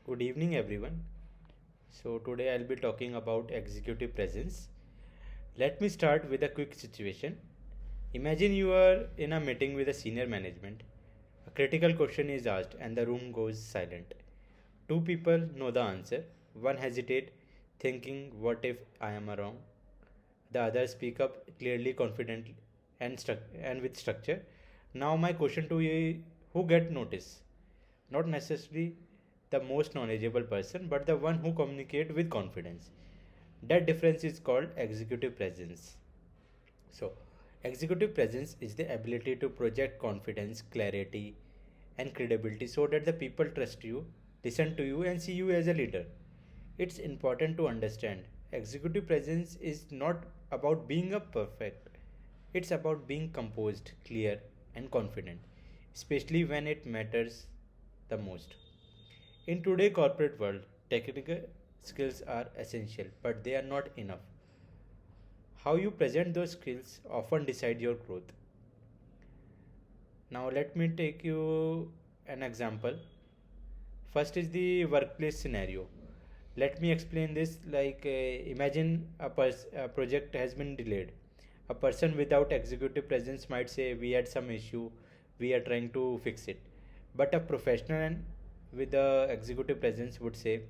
Good evening, everyone. So, today I'll be talking about executive presence. Let me start with a quick situation. Imagine you are in a meeting with a senior management. A critical question is asked, and the room goes silent. Two people know the answer. One hesitates, thinking, "What if I am wrong?" The other speak up clearly, confidently, and with structure. Now, my question to you is, who get notice? Not necessarily the most knowledgeable person, but the one who communicate with confidence. That difference is called executive presence. So, executive presence is the ability to project confidence, clarity, and credibility so that the people trust you, listen to you, and see you as a leader. It's important to understand executive presence is not about being a perfect, it's about being composed, clear, and confident, especially when it matters the most. In today's corporate world, technical skills are essential, but they are not enough. How you present those skills often decide your growth. Now let me take you an example. First is the workplace scenario. Let me explain this like imagine a project has been delayed. A person without executive presence might say we had some issue, we are trying to fix it. But a professional and with the executive presence would say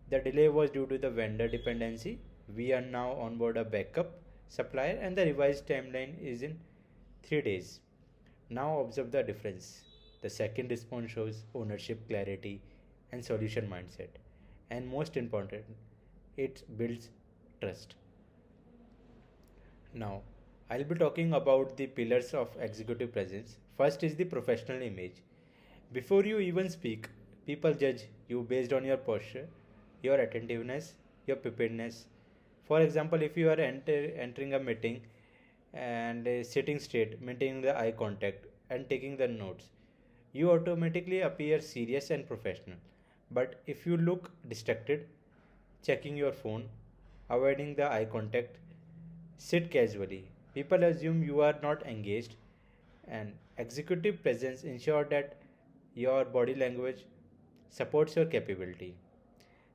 the delay was due to the vendor dependency. We are now on board a backup supplier and the revised timeline is in 3 days. Now observe the difference. The second response shows ownership, clarity, and solution mindset. And most important, it builds trust. Now, I'll be talking about the pillars of executive presence. First is the professional image. Before you even speak, people judge you based on your posture, your attentiveness, your preparedness. For example, if you are entering a meeting and sitting straight, maintaining the eye contact, and taking the notes, you automatically appear serious and professional. But if you look distracted, checking your phone, avoiding the eye contact, sit casually, people assume you are not engaged, and executive presence ensure that your body language supports your capability.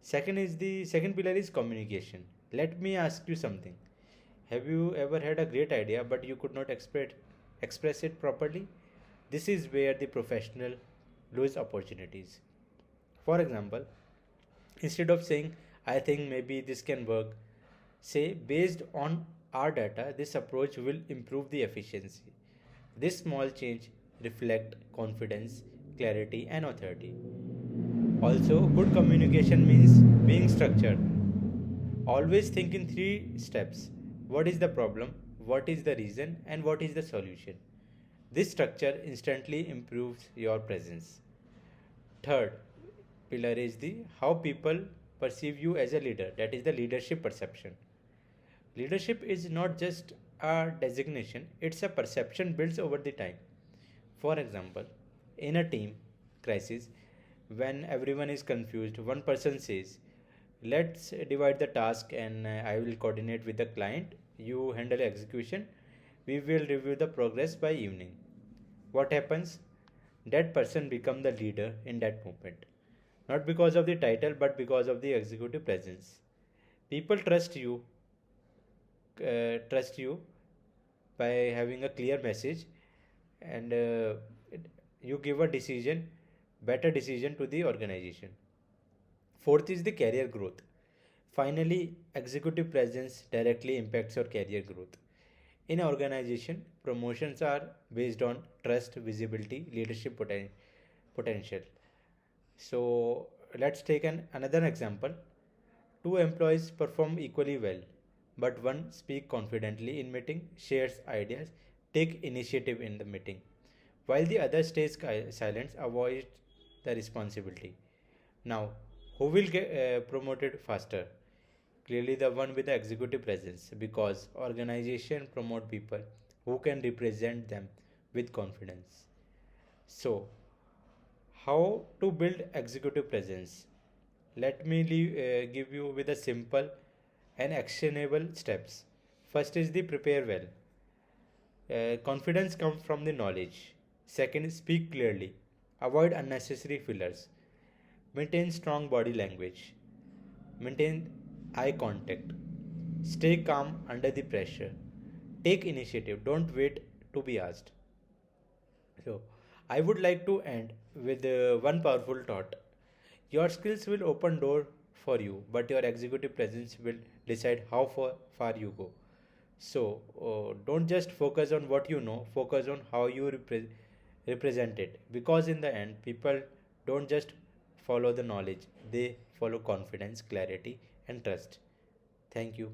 Second pillar is communication. Let me ask you something. Have you ever had a great idea but you could not express it properly? This is where the professional lose opportunities. For example, instead of saying, I think maybe this can work, say, based on our data, this approach will improve the efficiency. This small change reflect confidence, clarity, and authority. Also, good communication means being structured. Always think in three steps. What is the problem? What is the reason? And what is the solution? This structure instantly improves your presence. Third pillar is the how people perceive you as a leader. That is the leadership perception. Leadership is not just a designation, it's a perception built over the time. For example, in a team crisis, when everyone is confused, one person says, let's divide the task and I will coordinate with the client. You handle execution. We will review the progress by evening. What happens? That person becomes the leader in that moment. Not because of the title, but because of the executive presence. People trust you by having a clear message, and you give a better decision to the organization. Fourth is the career growth. Finally, executive presence directly impacts your career growth. In an organization, promotions are based on trust, visibility, potential. So let's take another example. Two employees perform equally well, but one speaks confidently in meeting, shares ideas, take initiative in the meeting, while the other stays silent, avoids the responsibility. Now, who will get promoted faster? Clearly, the one with the executive presence, because organization promote people who can represent them with confidence. So, how to build executive presence? Let me give you with a simple and actionable steps. First is the prepare well. Confidence comes from the knowledge. Second is speak clearly. Avoid unnecessary fillers. Maintain strong body language. Maintain eye contact. Stay calm under the pressure. Take initiative. Don't wait to be asked. So, I would like to end with one powerful thought. Your skills will open door for you, but your executive presence will decide how far you go. So, don't just focus on what you know, focus on how you represent it. Because in the end, people don't just follow the knowledge, they follow confidence, clarity, and trust. Thank you.